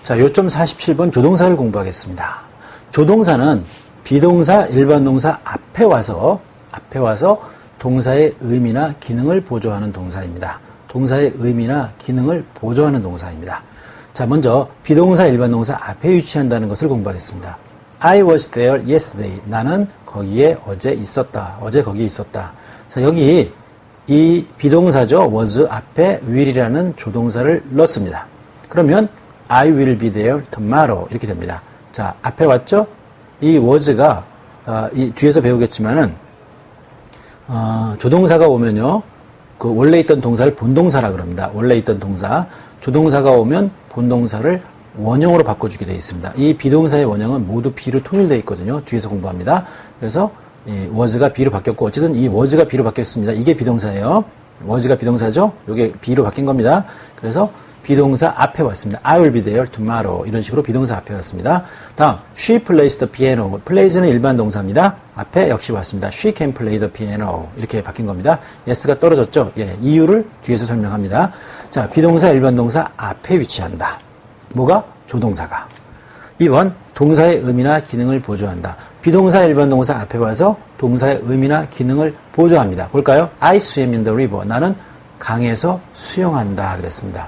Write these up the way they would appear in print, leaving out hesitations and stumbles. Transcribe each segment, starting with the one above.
자, 요점 47번 조동사를 공부하겠습니다. 조동사는 비동사, 일반 동사 앞에 와서 동사의 의미나 기능을 보조하는 동사입니다. 동사의 의미나 기능을 보조하는 동사입니다. 자, 먼저 비동사, 일반 동사 앞에 위치한다는 것을 공부하겠습니다. I was there yesterday. 나는 거기에 어제 있었다. 어제 거기에 있었다. 자, 여기 이 비동사죠. was 앞에 will이라는 조동사를 넣습니다. 그러면 I will be there tomorrow 이렇게 됩니다. 자, 앞에 왔죠? 이 was가 이 뒤에서 배우겠지만은 조동사가 오면요. 그 원래 있던 동사를 본동사라 그럽니다. 원래 있던 동사. 조동사가 오면 본동사를 원형으로 바꿔주게 되어 있습니다. 이 비동사의 원형은 모두 B로 통일되어 있거든요. 뒤에서 공부합니다. 그래서 was가 B로 바뀌었고 어쨌든 이 was가 B로 바뀌었습니다. 이게 비동사예요. was가 비동사죠. 이게 B로 바뀐 겁니다. 그래서 비동사 앞에 왔습니다. I will be there tomorrow. 이런 식으로 비동사 앞에 왔습니다. 다음, she plays the piano. plays는 일반 동사입니다. 앞에 역시 왔습니다. She can play the piano. 이렇게 바뀐 겁니다. yes가 떨어졌죠? 예, 이유를 뒤에서 설명합니다. 자, 비동사, 일반 동사 앞에 위치한다. 뭐가? 조동사가. 2번, 동사의 의미나 기능을 보조한다. 비동사, 일반 동사 앞에 와서 동사의 의미나 기능을 보조합니다. 볼까요? I swim in the river. 나는 강에서 수영한다. 그랬습니다.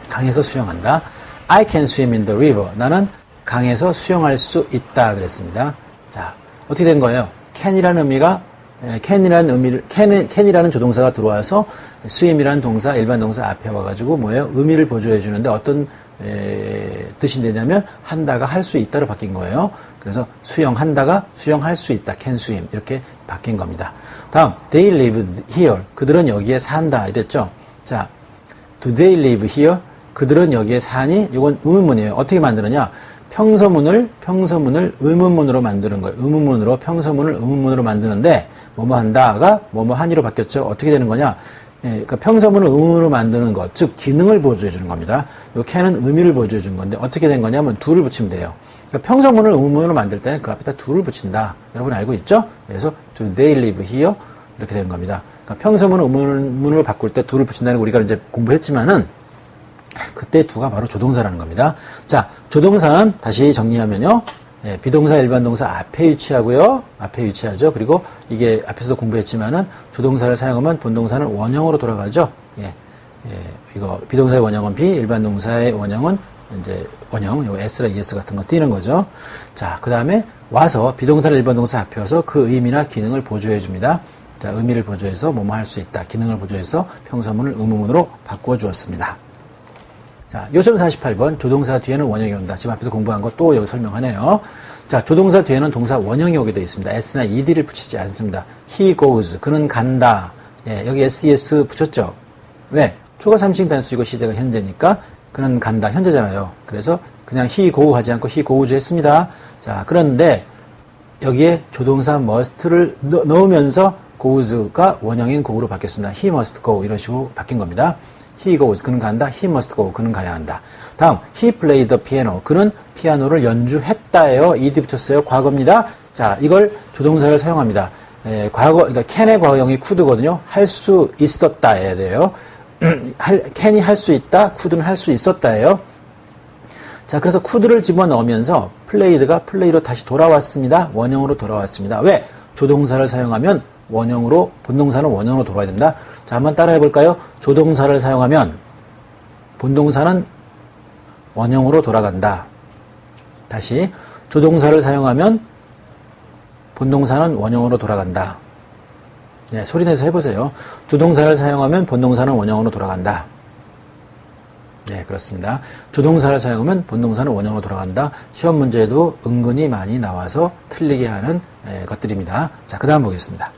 강에서 수영한다. I can swim in the river. 나는 강에서 수영할 수 있다. 그랬습니다. 자, 어떻게 된 거예요? can이라는 조동사가 들어와서 swim이라는 동사, 일반 동사 앞에 와가지고 뭐예요? 의미를 보조해 주는데 어떤 뜻이 되냐면 한다가 할 수 있다로 바뀐 거예요. 그래서 수영한다가 수영할 수 있다. can swim 이렇게 바뀐 겁니다. 다음, they live here. 그들은 여기에 산다. 이랬죠. 자, do they live here? 그들은 여기에 사니? 이건 의문문이에요. 어떻게 만드느냐? 평서문을 의문문으로 만드는 거예요. 의문문으로 평서문을 의문문으로 만드는데 뭐뭐 한다가 뭐뭐 하니로 바뀌었죠. 어떻게 되는 거냐? 예, 그러니까 평서문을 의문으로 만드는 것, 즉 기능을 보조해 주는 겁니다. 요 can은 의미를 보조해 준 건데 어떻게 된 거냐면 do를 붙이면 돼요. 그러니까 평서문을 의문문으로 만들 때는 그 앞에다 do를 붙인다. 여러분 알고 있죠? 그래서 do they live here? 이렇게 되는 겁니다. 그러니까 평서문을 의문문으로 바꿀 때 do를 붙인다는 거 우리가 이제 공부했지만은 그때 do가 바로 조동사라는 겁니다. 자, 조동사는 다시 정리하면요. 예, 비동사, 일반 동사 앞에 위치하고요. 앞에 위치하죠. 그리고 이게 앞에서도 공부했지만은 조동사를 사용하면 본동사는 원형으로 돌아가죠. 예, 이거 비동사의 원형은 B, 일반 동사의 원형은 이제 원형, 요 S랑 ES 같은 거 띄는 거죠. 자, 그 다음에 와서 비동사를 일반 동사 앞에 와서 그 의미나 기능을 보조해 줍니다. 자, 의미를 보조해서 뭐뭐 할 수 있다. 기능을 보조해서 평서문을 의문문으로 바꾸어 주었습니다. 자, 요점 48번 조동사 뒤에는 원형이 온다. 지금 앞에서 공부한 거 또 여기 설명하네요. 자, 조동사 뒤에는 동사 원형이 오게 되어 있습니다. s나 ed를 붙이지 않습니다. he goes, 그는 간다. 예, 여기 ses 붙였죠. 왜? 주가 3층 단수이고 시제가 현재니까 그는 간다. 현재잖아요. 그래서 그냥 he go 하지 않고 he goes 했습니다. 자, 그런데 여기에 조동사 must를 넣으면서 goes가 원형인 go로 바뀌었습니다. he must go 이런 식으로 바뀐 겁니다. He goes, 그는 간다. He must go, 그는 가야 한다. 다음, he played the piano. 그는 피아노를 연주했다예요. ed 붙였어요. 과거입니다. 자, 이걸 조동사를 사용합니다. 과거, 그러니까 can의 과거형이 could거든요. 할 수 있었다야 돼요. can이 할 수 있다, could는 할 수 있었다예요. 자, 그래서 could를 집어넣으면서 played가 play로 다시 돌아왔습니다. 원형으로 돌아왔습니다. 왜? 조동사를 사용하면 원형으로, 본동사는 원형으로 돌아야 된다. 자, 한번 따라해 볼까요? 조동사를 사용하면 본동사는 원형으로 돌아간다. 다시, 조동사를 사용하면 본동사는 원형으로 돌아간다. 네, 소리내서 해보세요. 조동사를 사용하면 본동사는 원형으로 돌아간다. 네, 그렇습니다. 조동사를 사용하면 본동사는 원형으로 돌아간다. 시험 문제에도 은근히 많이 나와서 틀리게 하는 것들입니다. 자, 그 다음 보겠습니다.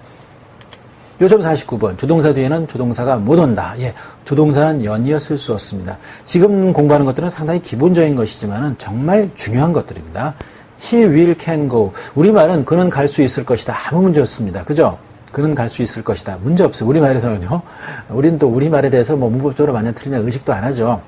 요점 49번. 조동사 뒤에는 조동사가 못 온다. 예, 조동사는 연이어 쓸 수 없습니다. 지금 공부하는 것들은 상당히 기본적인 것이지만 정말 중요한 것들입니다. He will can go. 우리말은 그는 갈 수 있을 것이다. 아무 문제 없습니다. 그죠? 그는 갈 수 있을 것이다. 문제 없어요. 우리말에서는요. 우리는 또 우리말에 대해서 뭐 문법적으로 만약 틀리냐 의식도 안 하죠.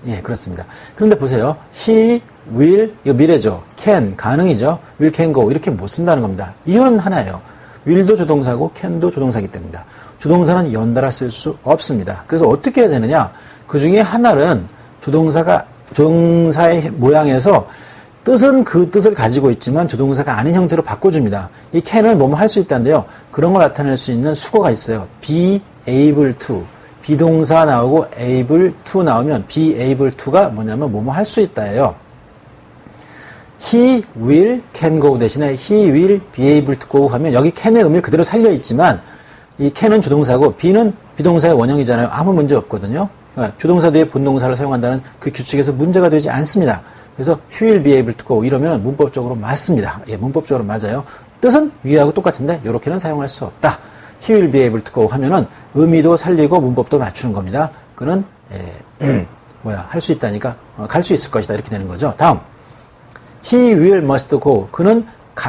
예, 그렇습니다. 그런데 보세요. He will, 이거 미래죠. can, 가능이죠. will can go. 이렇게 못 쓴다는 겁니다. 이유는 하나예요. will도 조동사고 can도 조동사이기 때문입니다. 조동사는 연달아 쓸 수 없습니다. 그래서 어떻게 해야 되느냐? 그 중에 하나는 조동사가 조동사의 모양에서 뜻은 그 뜻을 가지고 있지만 조동사가 아닌 형태로 바꿔줍니다. 이 can은 뭐뭐 할 수 있다는데요. 그런 걸 나타낼 수 있는 수거가 있어요. be able to. 비동사 나오고 able to 나오면 be able to가 뭐냐면 뭐뭐 할 수 있다예요. he will can go 대신에 he will be able to go 하면 여기 can의 의미를 그대로 살려있지만 이 can은 조동사고 be는 비동사의 원형이잖아요. 아무 문제 없거든요. 그러니까 조동사 뒤에 본동사를 사용한다는 그 규칙에서 문제가 되지 않습니다. 그래서 he will be able to go 이러면 문법적으로 맞습니다. 예, 문법적으로 맞아요. 뜻은 위하고 똑같은데 이렇게는 사용할 수 없다. he will be able to go 하면은 의미도 살리고 문법도 맞추는 겁니다. 그는 할 수 있다니까 갈 수 있을 것이다 이렇게 되는 거죠. 다음 he will must go 그는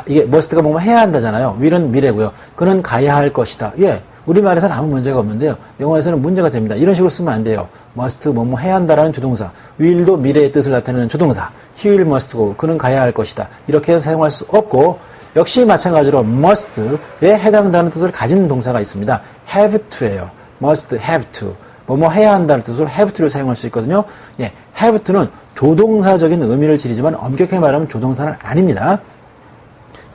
이게 must가 뭐뭐 해야 한다잖아요. will은 미래고요. 그는 가야 할 것이다. 예, 우리말에서는 아무 문제가 없는데요. 영어에서는 문제가 됩니다. 이런 식으로 쓰면 안 돼요. must 뭐뭐 해야 한다라는 조동사, will도 미래의 뜻을 나타내는 조동사, he will must go 그는 가야 할 것이다. 이렇게 사용할 수 없고 역시 마찬가지로 must에 해당되는 뜻을 가진 동사가 있습니다. have to예요. must have to 뭐뭐 해야 한다는 뜻으로 have to를 사용할 수 있거든요. 예, have to는 조동사적인 의미를 지니지만 엄격하게 말하면 조동사는 아닙니다.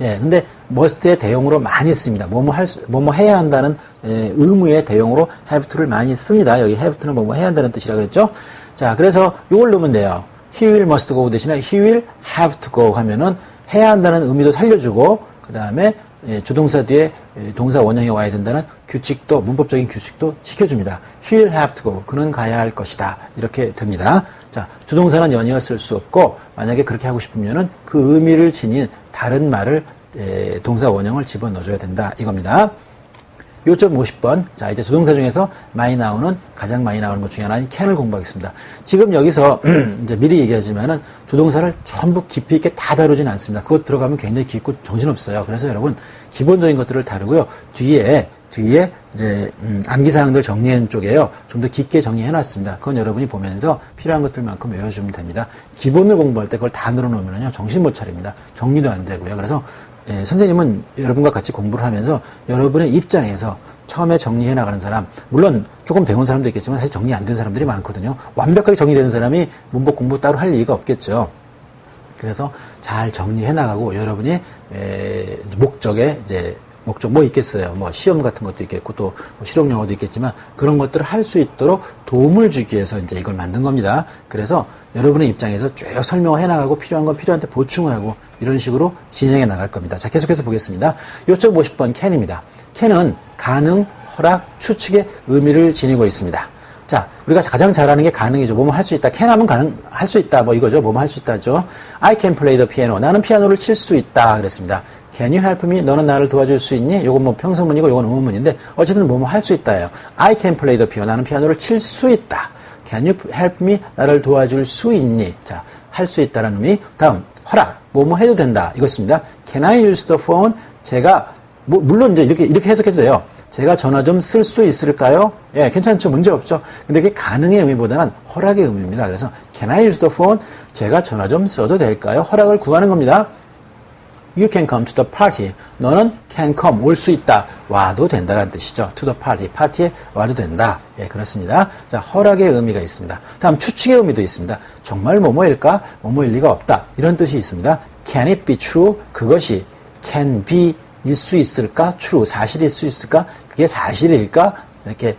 예, 근데 must의 대용으로 많이 씁니다. 뭐뭐 해야 한다는 의무의 대용으로 have to를 많이 씁니다. 여기 have to는 뭐뭐 해야 한다는 뜻이라 그랬죠. 자, 그래서 이걸 넣으면 돼요. he will must go 대신에 he will have to go 하면은 해야 한다는 의미도 살려주고 그 다음에 조동사 뒤에 동사 원형이 와야 된다는 규칙도 문법적인 규칙도 지켜줍니다. he will have to go 그는 가야 할 것이다 이렇게 됩니다. 자, 조동사는 연이어 쓸 수 없고 만약에 그렇게 하고 싶으면은 그 의미를 지닌 다른 말을 동사 원형을 집어넣어줘야 된다 이겁니다. 요점 50번. 자, 이제 조동사 중에서 가장 많이 나오는 것 중에 하나인 can을 공부하겠습니다. 지금 여기서 이제 미리 얘기하지만은 조동사를 전부 깊이 있게 다 다루진 않습니다. 그것 들어가면 굉장히 깊고 정신없어요. 그래서 여러분 기본적인 것들을 다루고요. 뒤에 이제 암기사항들 정리한 쪽에요. 좀 더 깊게 정리해놨습니다. 그건 여러분이 보면서 필요한 것들만큼 외워주면 됩니다. 기본을 공부할 때 그걸 다 늘어놓으면요 정신 못 차립니다. 정리도 안 되고요. 그래서 선생님은 여러분과 같이 공부를 하면서 여러분의 입장에서 처음에 정리해 나가는 사람, 물론 조금 배운 사람도 있겠지만 사실 정리 안 된 사람들이 많거든요. 완벽하게 정리된 사람이 문법 공부 따로 할 이유가 없겠죠. 그래서 잘 정리해 나가고 여러분이 목적 뭐 있겠어요. 뭐 시험 같은 것도 있겠고 또 실용 영어도 있겠지만 그런 것들을 할 수 있도록 도움을 주기 위해서 이제 이걸 만든 겁니다. 그래서 여러분의 입장에서 쭉 설명을 해나가고 필요한 건 필요한데 보충하고 이런 식으로 진행해 나갈 겁니다. 자, 계속해서 보겠습니다. 요점 50번 can입니다. can은 가능, 허락, 추측의 의미를 지니고 있습니다. 자, 우리가 가장 잘하는 게 가능이죠. 뭐뭐 할 수 있다. can 하면 할 수 있다. 뭐 이거죠. 뭐뭐 할 수 있다죠. I can play the piano. 나는 피아노를 칠 수 있다. 그랬습니다. Can you help me? 너는 나를 도와줄 수 있니? 요건 뭐 평서문이고 요건 의문문인데 어쨌든 뭐뭐 할 수 있다예요. I can play the piano. 나는 피아노를 칠 수 있다. Can you help me? 나를 도와줄 수 있니? 자, 할 수 있다라는 의미. 다음, 허락. 뭐뭐 해도 된다. 이것입니다. Can I use the phone? 제가 물론 이제 이렇게 해석해도 돼요. 제가 전화 좀 쓸 수 있을까요? 예, 괜찮죠. 문제 없죠. 근데 그게 가능의 의미보다는 허락의 의미입니다. 그래서 Can I use the phone? 제가 전화 좀 써도 될까요? 허락을 구하는 겁니다. You can come to the party. 너는 can come, 올 수 있다. 와도 된다라는 뜻이죠. To the party. 파티에 와도 된다. 예, 그렇습니다. 자, 허락의 의미가 있습니다. 다음, 추측의 의미도 있습니다. 정말 뭐뭐일까? 뭐뭐일 리가 없다. 이런 뜻이 있습니다. Can it be true? 그것이 can be 일 수 있을까? true. 사실일 수 있을까? 그게 사실일까? 이렇게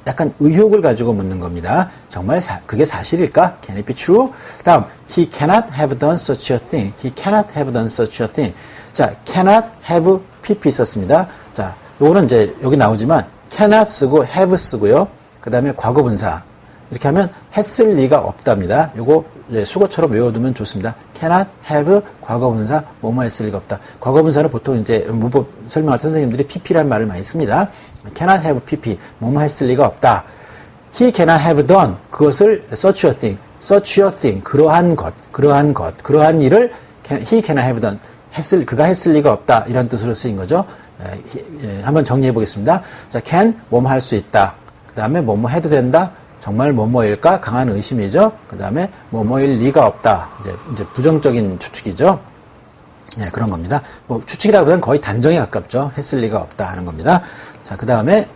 약간 의혹을 가지고 묻는 겁니다. 정말 그게 사실일까? Can it be true? 다음, he cannot have done such a thing. He cannot have done such a thing. 자, cannot have pp 썼습니다. 자, 요거는 이제 여기 나오지만 cannot 쓰고 have 쓰고요. 그 다음에 과거분사. 이렇게 하면 했을 리가 없답니다. 요거 수거처럼 외워두면 좋습니다. cannot have 과거분사 뭐뭐 했을 리가 없다. 과거분사는 보통 이제 문법 설명할 때 선생님들이 pp라는 말을 많이 씁니다. cannot have pp 뭐뭐 했을 리가 없다. he cannot have done 그것을 such a thing 그러한 일을 he cannot have done 그가 했을 리가 없다 이런 뜻으로 쓰인 거죠. 한번 정리해 보겠습니다. 자, can 뭐뭐 할 수 있다. 그 다음에 뭐뭐 해도 된다. 정말 뭐뭐일까? 강한 의심이죠. 그 다음에 뭐뭐일 리가 없다. 이제 부정적인 추측이죠. 네, 그런 겁니다. 뭐 추측이라기보다는 거의 단정에 가깝죠. 했을 리가 없다 하는 겁니다. 자, 그 다음에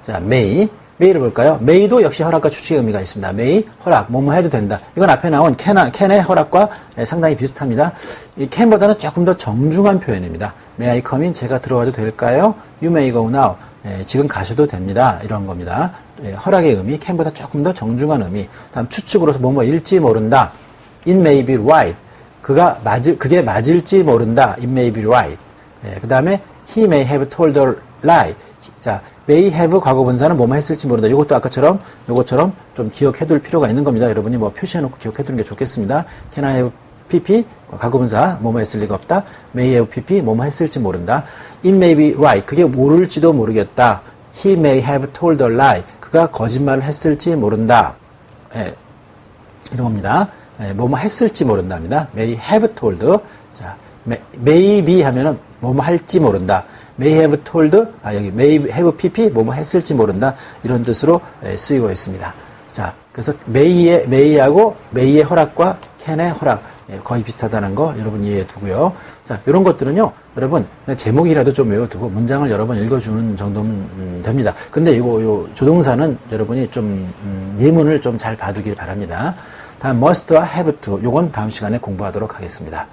자, may may를 볼까요? may도 역시 허락과 추측의 의미가 있습니다. may, 허락, 뭐뭐 해도 된다. 이건 앞에 나온 can의 허락과 상당히 비슷합니다. 이 can보다는 조금 더 정중한 표현입니다. may I come in? 제가 들어와도 될까요? you may go now. 지금 가셔도 됩니다. 이런 겁니다. 허락의 의미, can보다 조금 더 정중한 의미. 다음 추측으로서 뭐뭐일지 모른다. it may be right. 그게 맞을지 모른다. it may be right. 그 다음에 he may have told a lie. 자, may have 과거분사는 뭐뭐 했을지 모른다. 이것도 아까처럼 요것처럼 좀 기억해 둘 필요가 있는 겁니다. 여러분이 뭐 표시해 놓고 기억해 두는 게 좋겠습니다. can I have pp 과거분사 뭐뭐 했을 리가 없다. may have pp 뭐뭐 했을지 모른다. it may be right. 그게 모를지도 모르겠다. he may have told a lie. 그가 거짓말을 했을지 모른다. 이런 겁니다. 뭐뭐 했을지 모른답니다. may have told. 자, may be 하면은 뭐뭐 할지 모른다. may have told, 여기 may have pp 뭐뭐 했을지 모른다. 이런 뜻으로 쓰이고 있습니다. 자, 그래서 may하고 may의 허락과 can의 허락 거의 비슷하다는 거 여러분 이해해 두고요. 자, 이런 것들은요, 여러분 제목이라도 좀 외워두고 문장을 여러 번 읽어주는 정도면 됩니다. 근데 요 조동사는 여러분이 좀 예문을 좀 잘 봐두길 바랍니다. 다음 must와 have to 요건 다음 시간에 공부하도록 하겠습니다.